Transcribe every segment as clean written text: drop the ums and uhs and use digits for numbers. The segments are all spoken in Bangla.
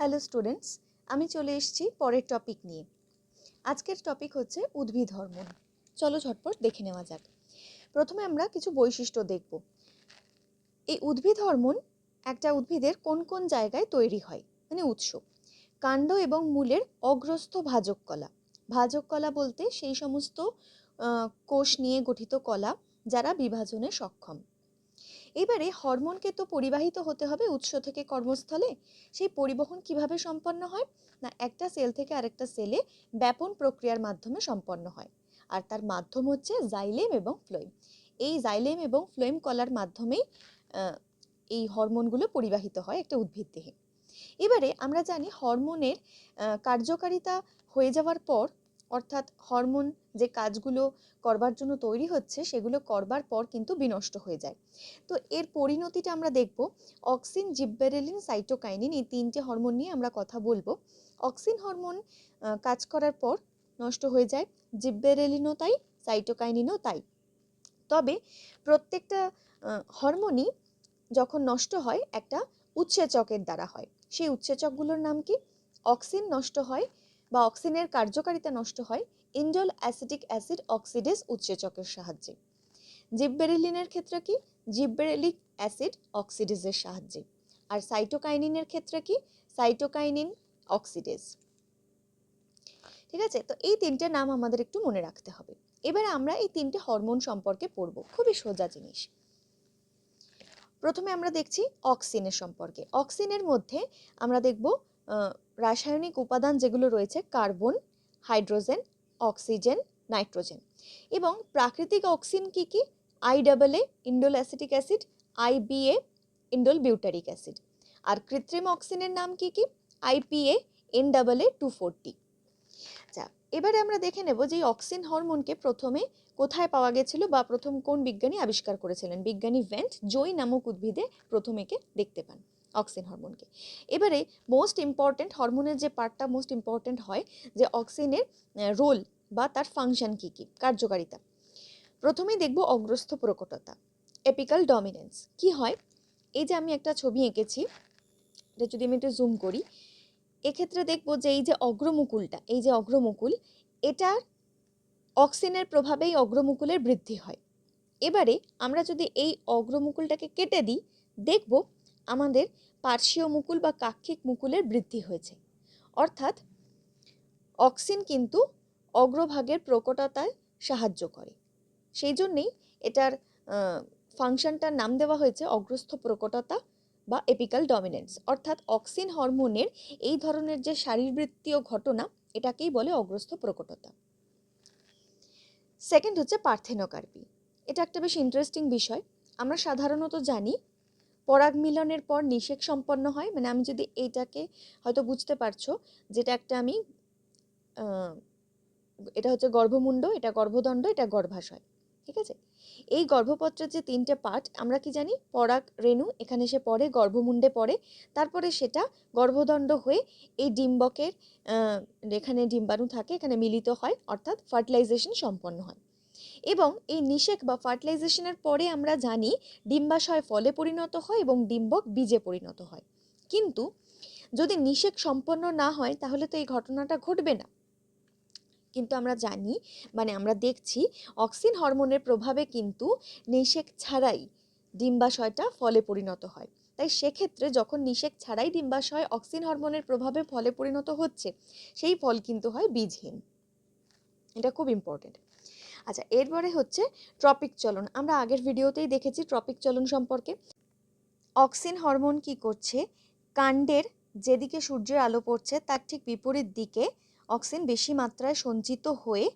হ্যালো স্টুডেন্টস, আমি চলে এসেছি পরের টপিক নিয়ে। আজকের টপিক হচ্ছে উদ্ভিদ হরমোন। চলো ঝটপট দেখে নেওয়া যাক। প্রথমে আমরা কিছু বৈশিষ্ট্য দেখব। এই উদ্ভিদ হরমোন একটা উদ্ভিদের কোন কোন জায়গায় তৈরি হয়, মানে উৎস। কাণ্ড এবং মূলের অগ্রস্থ ভাজক কলা। ভাজক কলা বলতে সেই সমস্ত কোষ নিয়ে গঠিত কলা যারা বিভাজনে সক্ষম। এবারে হরমোনকে তো পরিবাহিত হতে হবে উৎস থেকে কর্মস্থলে। সেই পরিবহন কিভাবে সম্পন্ন হয় না, একটা সেল থেকে আরেকটা সেলে ব্যাপন প্রক্রিয়ার মাধ্যমে সম্পন্ন হয়। আর তার মাধ্যম হচ্ছে জাইলেম এবং ফ্লোয়েম। এই জাইলেম এবং ফ্লোয়েম কলার মাধ্যমেই এই হরমোনগুলো পরিবাহিত হয় একটা উদ্ভিদ দেহে। এবারে আমরা জানি হরমোনের কার্যকারিতা হয়ে যাওয়ার পর, অর্থাৎ হরমোন যে কাজগুলো করবার জন্য তৈরি হচ্ছে সেগুলো করবার পর কিন্তু বিনষ্ট হয়ে যায়। তো এর পরিণতিটা আমরা দেখব। অক্সিন, জিববেরেলিন, সাইটোকাইনিন, এই তিনটে হরমোন নিয়ে আমরা কথা বলবো। অক্সিন হরমোন কাজ করার পর নষ্ট হয়ে যায়, জিববেরেলিনও তাই, সাইটোকাইনিনও তাই। তবে প্রত্যেকটা হরমোনই যখন নষ্ট হয় একটা উৎসেচকের দ্বারা হয়। সেই উৎসেচকগুলোর নাম কি? অক্সিন নষ্ট হয় বা অক্সিনের কার্যকারিতা নষ্ট হয় ইন্ডোল অ্যাসিটিক অ্যাসিড অক্সিডেজ উৎসেচকের সাহায্যে। জিববেরেলিনের ক্ষেত্রে কি? জিববেরেলিক অ্যাসিড অক্সিডেজের সাহায্যে। আর সাইটোকাইনিনের ক্ষেত্রে কি? Cytokinin oxidase. ঠিক আছে, তো এই তিনটে নাম আমাদের একটু মনে রাখতে হবে। এবারে আমরা এই তিনটে হরমোন সম্পর্কে পড়ব, খুবই সোজা জিনিস। প্রথমে আমরা দেখছি অক্সিনের সম্পর্কে। অক্সিনের মধ্যে আমরা দেখব রাসায়নিক উপাদান যেগুলো রয়েছে কার্বন, হাইড্রোজেন, অক্সিজেন, নাইট্রোজেন। এবং প্রাকৃতিক অক্সিন কি কি? IAA indole acetic acid, IBA indole butyric acid. আর কৃত্রিম অক্সিনের নাম কি কি? IPA NAA 240। আচ্ছা, এবারে আমরা দেখে নেব যে অক্সিন হরমোনকে প্রথমে কোথায় পাওয়া গেছিল বা প্রথম কোন বিজ্ঞানী আবিষ্কার করেছিলেন। বিজ্ঞানী ভেন্ট জোই নামক উদ্ভিদে প্রথম একে দেখতে পান অক্সিন হরমোনকে। এবারে মোস্ট ইম্পর্টেন্ট হরমোনের যে পার্টটা মোস্ট ইম্পর্টেন্ট হয়, যে অক্সিনের রোল বা তার ফাংশন কি কি, কার্যকারিতা। প্রথমেই দেখব অগ্রস্থ প্রকটতা, এপিক্যাল ডমিনেন্স। কি হয়? এই যে আমি একটা ছবি এঁকেছি, এটা যদি আমি একটু জুম করি, এক্ষেত্রে দেখব যে এই যে অগ্রমুকুলটা, এই যে অগ্রমুকুল, এটার অক্সিনের প্রভাবেই অগ্রমুকুলের বৃদ্ধি হয়। এবারে আমরা যদি এই অগ্রমুকুলটাকে কেটে দিই, দেখব আমাদের পার্শ্বীয় মুকুল বা কাক্ষিক মুকুলের বৃদ্ধি হয়েছে। অর্থাৎ অক্সিন কিন্তু অগ্রভাগের প্রকটতায় সাহায্য করে। সেই জন্যেই এটার ফাংশনটার নাম দেওয়া হয়েছে অগ্রস্থ প্রকটতা বা এপিক্যাল ডমিনেন্স। অর্থাৎ অক্সিন হরমোনের এই ধরনের যে শারীরবৃত্তীয় ঘটনা, এটাকেই বলে অগ্রস্থ প্রকটতা। সেকেন্ড হচ্ছে পার্থেনোকার্পি। এটা একটা বেশ ইন্টারেস্টিং বিষয়। আমরা সাধারণত জানি পরাগ মিলনের পর নিষেক সম্পন্ন হয়। মানে আমি যদি এইটাকে হয়তো বুঝতে পারছো, যেটা একটা আমি এটা হচ্ছে গর্ভমুণ্ড, এটা গর্ভদণ্ড, এটা গর্ভাশয়। ঠিক আছে, এই গর্ভপত্রের যে তিনটে পার্ট, আমরা কি জানি? পরাগ রেণু এখানে এসে পড়ে, গর্ভমুণ্ডে পড়ে, তারপরে সেটা গর্ভদণ্ড হয়ে এই ডিম্বকের এখানে ডিম্বাণু থাকে, এখানে মিলিত হয়, অর্থাৎ ফার্টিলাইজেশন সম্পন্ন হয়। এবং এই নিষেক বা ফার্টিলাইজেশনের পরে আমরা জানি ডিম্বাশয় ফলে পরিণত হয় এবং ডিম্বক বীজে পরিণত হয়। কিন্তু যদি নিষেক সম্পন্ন না হয় তাহলে তো এই ঘটনাটা ঘটবে না। কিন্তু আমরা জানি, মানে আমরা দেখছি অক্সিন হরমোনের প্রভাবে কিন্তু নিষেক ছাড়াই ডিম্বাশয়টা ফলে পরিণত হয়। তাই সেক্ষেত্রে যখন নিষেক ছাড়াই ডিম্বাশয় অক্সিন হরমোনের প্রভাবে ফলে পরিণত হচ্ছে, সেই ফল কিন্তু হয় বীজহীন। এটা খুব ইম্পর্টেন্ট। আচ্ছা, এরপরে হচ্ছে ট্রপিক চলন। আমরা আগের ভিডিওতেই দেখেছি ট্রপিক চলন সম্পর্কে। অক্সিন হরমোন কি করছে? কাণ্ডের যেদিকে সূর্যের আলো পড়ছে তার ঠিক বিপরীত দিকে অক্সিন বেশি মাত্রায় সঞ্চিত হয়ে,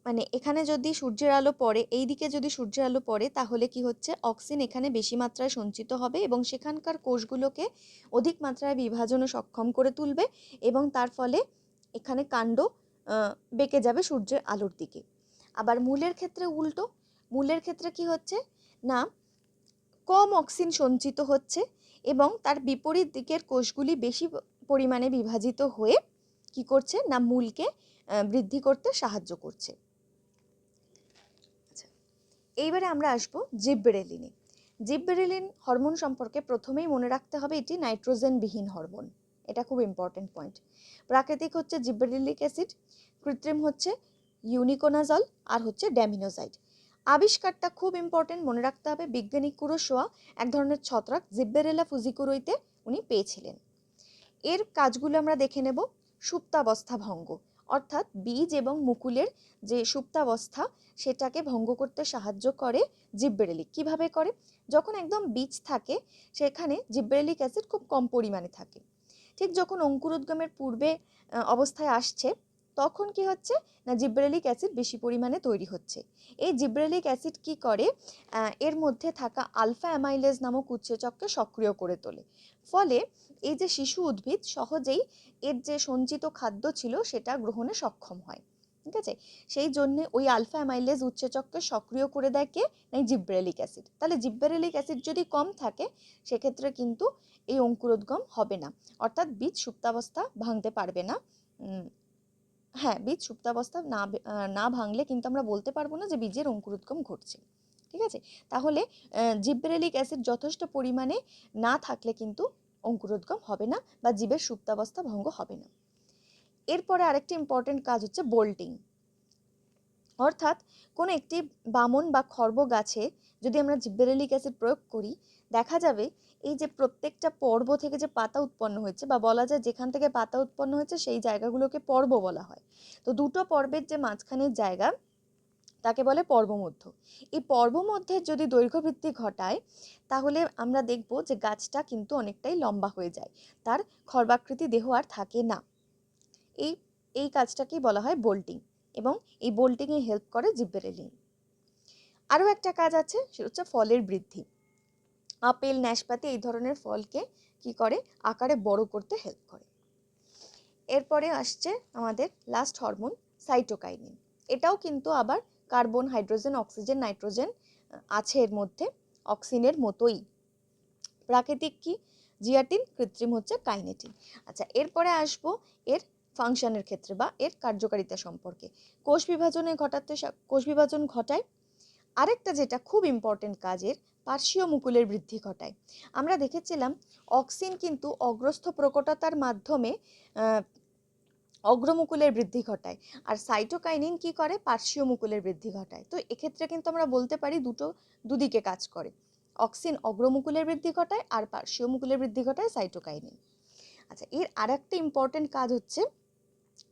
মানে এখানে যদি সূর্যের আলো পড়ে, এই দিকে যদি সূর্যের আলো পড়ে, তাহলে কি হচ্ছে? অক্সিন এখানে বেশি মাত্রায় সঞ্চিত হবে এবং সেখানকার কোষগুলোকে অধিক মাত্রায় বিভাজনে সক্ষম করে তুলবে এবং তার ফলে এখানে কাণ্ড বেঁকে যাবে সূর্যের আলোর দিকে। আবার মূলের ক্ষেত্রে উল্টো। মূলের ক্ষেত্রে কি হচ্ছে না, কম অক্সিন সঞ্চিত হচ্ছে এবং তার বিপরীত দিকের কোষগুলি বেশি পরিমাণে বিভাজিত হয়ে কি করছে না, মূলকে বৃদ্ধি করতে সাহায্য করছে। আচ্ছা, এইবারে আমরা আসবো জিববেরেলিনে। জিববেরেলিন হরমোন সম্পর্কে প্রথমেই মনে রাখতে হবে এটি নাইট্রোজেনবিহীন হরমোন, এটা খুব ইম্পর্টেন্ট পয়েন্ট। প্রাকৃতিক হচ্ছে জিববেরেলিক অ্যাসিড, কৃত্রিম হচ্ছে ইউনিকোনাজল আর হচ্ছে ড্যামিনোসাইড। আবিষ্কারটা খুব ইম্পর্টেন্ট, মনে রাখতে হবে বিজ্ঞানী কুরোশোয়া এক ধরনের ছত্রাক জিববেরেলা ফুজিকুরোইতে উনি পেয়েছিলেন। এর কাজগুলো আমরা দেখে নেব। সুপ্তাবস্থা ভঙ্গ, অর্থাৎ বীজ এবং মুকুলের যে সুপ্তাবস্থা সেটাকে ভঙ্গ করতে সাহায্য করে জিববেরেলিক। কিভাবে করে? যখন একদম বীজ থাকে সেখানে জিববেরেলিক অ্যাসিড খুব কম পরিমাণে থাকে, ঠিক যখন অঙ্কুরোদ্গমের পূর্বে অবস্থায় আসছে তখন কি হচ্ছে না জিবরেলিক অ্যাসিড বেশি পরিমাণে তৈরি হচ্ছে। এই জিবরেলিক অ্যাসিড কি করে, এর মধ্যে থাকা আলফা অ্যামাইলেজ নামক উৎসেচককে সক্রিয় করে তোলে। ফলে এই যে শিশু উদ্ভিদ সহজেই এর যে সঞ্চিত খাদ্য ছিল সেটা গ্রহণে সক্ষম হয়। ঠিক আছে, সেই জন্য ওই আলফা অ্যামাইলেজ উৎসেচককে সক্রিয় করে দেয় কে, না জিবরেলিক অ্যাসিড। তাহলে জিবরেলিক অ্যাসিড যদি কম থাকে সেক্ষেত্রে কিন্তু এই অঙ্কুরোদ্গম হবে না, অর্থাৎ বীজ সুপ্তাবস্থা ভাঙতে পারবে না। হ্যাঁ, বীজ সুপ্তাবস্থা না ভাঙলে কিন্তু আমরা বলতে পারবো না যে বীজের অঙ্কুরোদ্গম ঘটছে। ঠিক আছে, তাহলে জিবরেলিক অ্যাসিড যথেষ্ট পরিমাণে না থাকলে কিন্তু অঙ্কুরোদ্গম হবে না বা জীবের সুপ্তাবস্থা ভঙ্গ হবে না। এরপরে আরেকটি ইম্পর্টেন্ট কাজ হচ্ছে বোল্টিং, অর্থাৎ কোনো একটি বামন বা খর্ব গাছে যদি আমরা জিবরেলিক অ্যাসিড প্রয়োগ করি, দেখা যাবে এই যে প্রত্যেকটা পর্ব থেকে যে পাতা উৎপন্ন হয়েছে, বা বলা যায় যেখান থেকে পাতা উৎপন্ন হয়েছে সেই জায়গাগুলোকে পর্ব বলা হয়। তো দুটো পর্বের যে মাঝখানের জায়গা তাকে বলে পর্বমধ্য। এই পর্বমধ্যের যদি দৈর্ঘ্য বৃদ্ধি ঘটায় তাহলে আমরা দেখব যে গাছটা কিন্তু অনেকটাই লম্বা হয়ে যায়, তার খর্বাকৃতি দেহ আর থাকে না। এই কাজটাকেই বলা হয় বোল্টিং, এবং এই বোল্টিংয়ে হেল্প করে জিবরেলিন। আরও একটা কাজ আছে, সেটা হচ্ছে ফলের বৃদ্ধি। আপেল, নাশপাতি এই ধরনের ফলকে কি করে, আকারে বড় করতে হেল্প করে। এরপরে আসছে আমাদের লাস্ট হরমোন সাইটোকাইনিন। এটাও কিন্তু আবার কার্বন, হাইড্রোজেন, অক্সিজেন, নাইট্রোজেন আছে এর মধ্যে, অক্সিনের মতোই। প্রাকৃতিক কি জিয়াটিন, কৃত্রিম হচ্ছে কাইনেটিন। আচ্ছা, এরপরে আসবো এর ফাংশনের ক্ষেত্রে বা এর কার্যকারিতা সম্পর্কে। কোষ বিভাজন ঘটায়। আরেকটা যেটা খুব ইম্পর্টেন্ট কাজের, পার্শ্বীয় মুকুলের বৃদ্ধি ঘটায়। আমরা দেখেছিলাম অক্সিন কিন্তু অগ্রস্থ প্রকটতার মাধ্যমে অগ্রমুকুলের বৃদ্ধি ঘটায়, আর সাইটোকাইনিন কি করে, পার্শ্বীয় মুকুলের বৃদ্ধি ঘটায়। তো এক্ষেত্রে কিন্তু আমরা বলতে পারি দুদিকে কাজ করে। অক্সিন অগ্রমুকুলের বৃদ্ধি ঘটায় আর পার্শ্বীয় মুকুলের বৃদ্ধি ঘটায় সাইটোকাইনিন। আচ্ছা, এর আরেকটা ইম্পর্টেন্ট কাজ হচ্ছে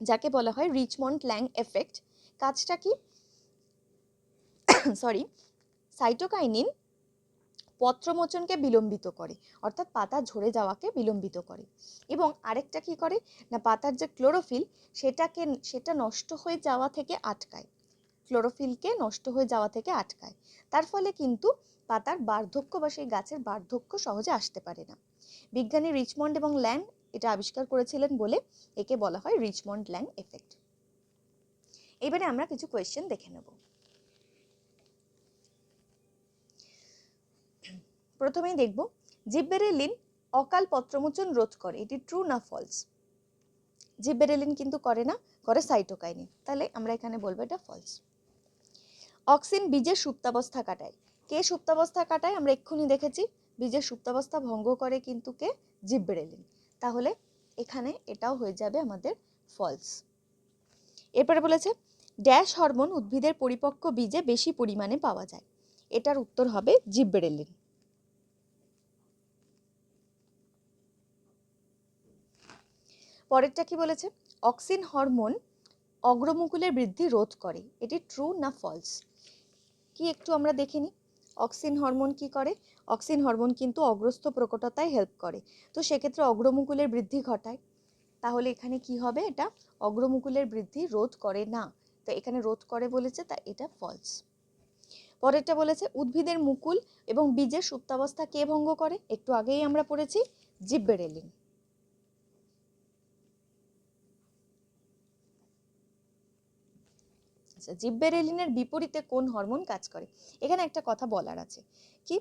যাকে বলা হয় রিচমন্ড ল্যাং এফেক্ট। কাজটা কি, সাইটোকাইনিন পত্রমোচনকে বিলম্বিত করে, অর্থাৎ পাতা ঝরে যাওয়াকে বিলম্বিত করে। এবং আরেকটা কি করে না, পাতার যে ক্লোরোফিল সেটা নষ্ট হয়ে যাওয়া থেকে আটকায়, ক্লোরোফিলকে নষ্ট হয়ে যাওয়া থেকে আটকায়। তার ফলে কিন্তু পাতার বার্ধক্য বা সেই গাছের বার্ধক্য সহজে আসতে পারে না। বিজ্ঞানী রিচমন্ড এবং ল্যাং এটা আবিষ্কার করেছিলেন বলে একে বলা হয় রিচমন্ড ল্যাং এফেক্ট। এবারে আমরা কিছু কোয়েশ্চেন দেখে নেব। প্রথমেই দেখব জিববেরেলিন অকাল পত্রমোচন রোধ করে, এটি ট্রু না ফলস? জিববেরেলিন কিন্তু করে না, করে সাইটোকাইনিন, তাহলে আমরা এখানে বলবো এটা ফলস। অক্সিন বীজের সুপ্তাবস্থা কাটায়, কে সুপ্তাবস্থা কাটায়? আমরা এক্ষুনি দেখেছি বীজের সুপ্তাবস্থা ভঙ্গ করে কিন্তু কে, জিববেরেলিন, তাহলে এখানে এটাও হয়ে যাবে আমাদের ফলস। এরপরে বলেছে ড্যাশ হরমোন উদ্ভিদের পরিপক্ক বীজে বেশি পরিমাণে পাওয়া যায়, এটার উত্তর হবে জিববেরেলিন। পরেরটা কি বলেছে, অক্সিন হরমোন অগ্রমুকুলের বৃদ্ধি রোধ করে, এটি ট্রু না ফলস? কি একটু আমরা দেখে নিই। অক্সিন হরমোন কি করে, অক্সিন হরমোন কিন্তু অগ্রস্থ প্রকটতায় হেল্প করে, তো সেক্ষেত্রে অগ্রমুকুলের বৃদ্ধি ঘটায়, তাহলে এখানে কি হবে, এটা অগ্রমুকুলের বৃদ্ধি রোধ করে না, তো এখানে রোধ করে বলেছে, তাই এটা ফলস। পরেরটা বলেছে উদ্ভিদের মুকুল এবং বীজের সুপ্তাবস্থা কে ভঙ্গ করে, একটু আগেই আমরা পড়েছি জিববেরেলিন। জিববেরেলিনের বিপরীতে কোন হরমোন কাজ করে? এখানে একটা কথা বলার আছে, কি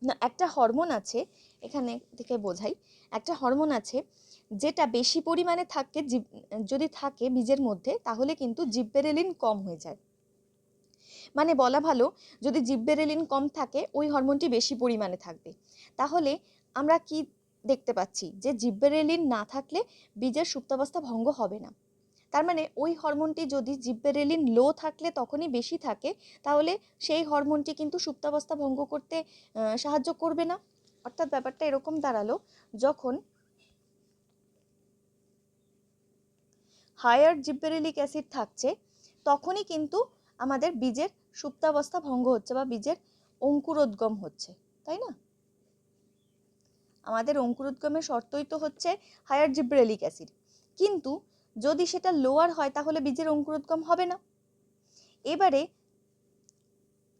না একটা হরমোন আছে, এখানে থেকে বোঝাই, একটা হরমোন আছে যেটা বেশি পরিমাণে থাকে, যদি থাকে বীজের মধ্যে তাহলে কিন্তু জিববেরেলিন কম হয়ে যায়। মানে বলা ভালো, যদি জিববেরেলিন কম থাকে ওই হরমোনটি বেশি পরিমাণে থাকবে। তাহলে আমরা কি দেখতে পাচ্ছি যে জিববেরেলিন না থাকলে বীজের সুপ্তাবস্থা ভঙ্গ হবে না। তার মানে ওই হরমোনটি যদি জিববেরেলিন লো থাকলে তখনই বেশি থাকে, তাহলে সেই হরমোনটি কিন্তু সুপ্তাবস্থা ভঙ্গ করতে সাহায্য করবে না। অর্থাৎ ব্যাপারটা এরকম দাঁড়ালো, যখন হায়ার জিববেরেলিক অ্যাসিড থাকছে তখনই কিন্তু আমাদের বীজের সুপ্তাবস্থা ভঙ্গ হচ্ছে বা বীজের অঙ্কুরোদ্গম হচ্ছে, তাই না? আমাদের অঙ্কুরোদ্গমের শর্তই তো হচ্ছে হায়ার জিবরেলিক অ্যাসিড, কিন্তু যদি সেটা লোয়ার হয় তাহলে বীজের অঙ্কুরোদ্গম হবে না। এবারে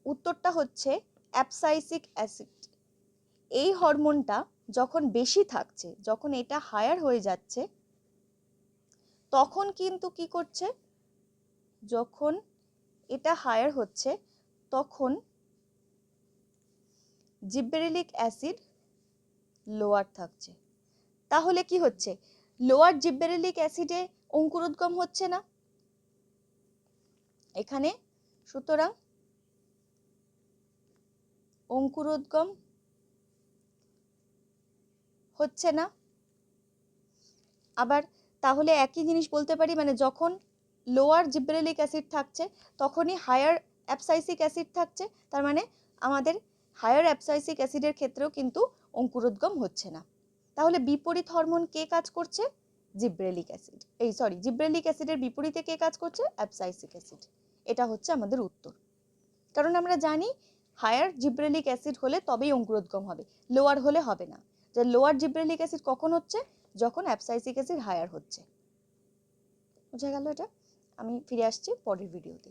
উত্তরটা হচ্ছে অ্যাবসাইসিক অ্যাসিড। এই হরমোনটা যখন বেশি থাকছে, যখন এটা হায়ার হয়ে যাচ্ছে, তখন কিন্তু কি করছে, যখন এটা হায়ার হচ্ছে তখন জিবরেলিক অ্যাসিড লোয়ার থাকছে। তাহলে কি হচ্ছে, লোয়ার জিবরেলিক অ্যাসিডে অঙ্কুরোদ্গম হচ্ছে না এখানে, সুতরাং অঙ্কুরোদ্গম হচ্ছে না। আবার তাহলে একই জিনিস বলতে পারি, মানে যখন লোয়ার জিবরেলিক অ্যাসিড থাকছে তখনই হায়ার অ্যাবসাইসিক অ্যাসিড থাকছে, তার মানে আমাদের হায়ার অ্যাবসাইসিক অ্যাসিডের ক্ষেত্রেও কিন্তু অঙ্কুরোদ্গম হচ্ছে না। তাহলে বিপরীত হরমোন কে কাজ করছে, জিবরেলিক অ্যাসিড। জিবরেলিক অ্যাসিডের বিপরীতে কে কাজ করছে, অ্যাবসাইসিক অ্যাসিড। এটা হচ্ছে আমাদের উত্তর। কারণ আমরা জানি হায়ার জিবরেলিক অ্যাসিড হলে তবেই অঙ্কুরোদ্গম হবে, লোয়ার হলে হবে না। যে লোয়ার জিবরেলিক অ্যাসিড কখন হচ্ছে, যখন অ্যাবসাইসিক অ্যাসিড হায়ার হচ্ছে। বোঝা গেল এটা? আমি ফিরে আসছি পরের ভিডিওতে।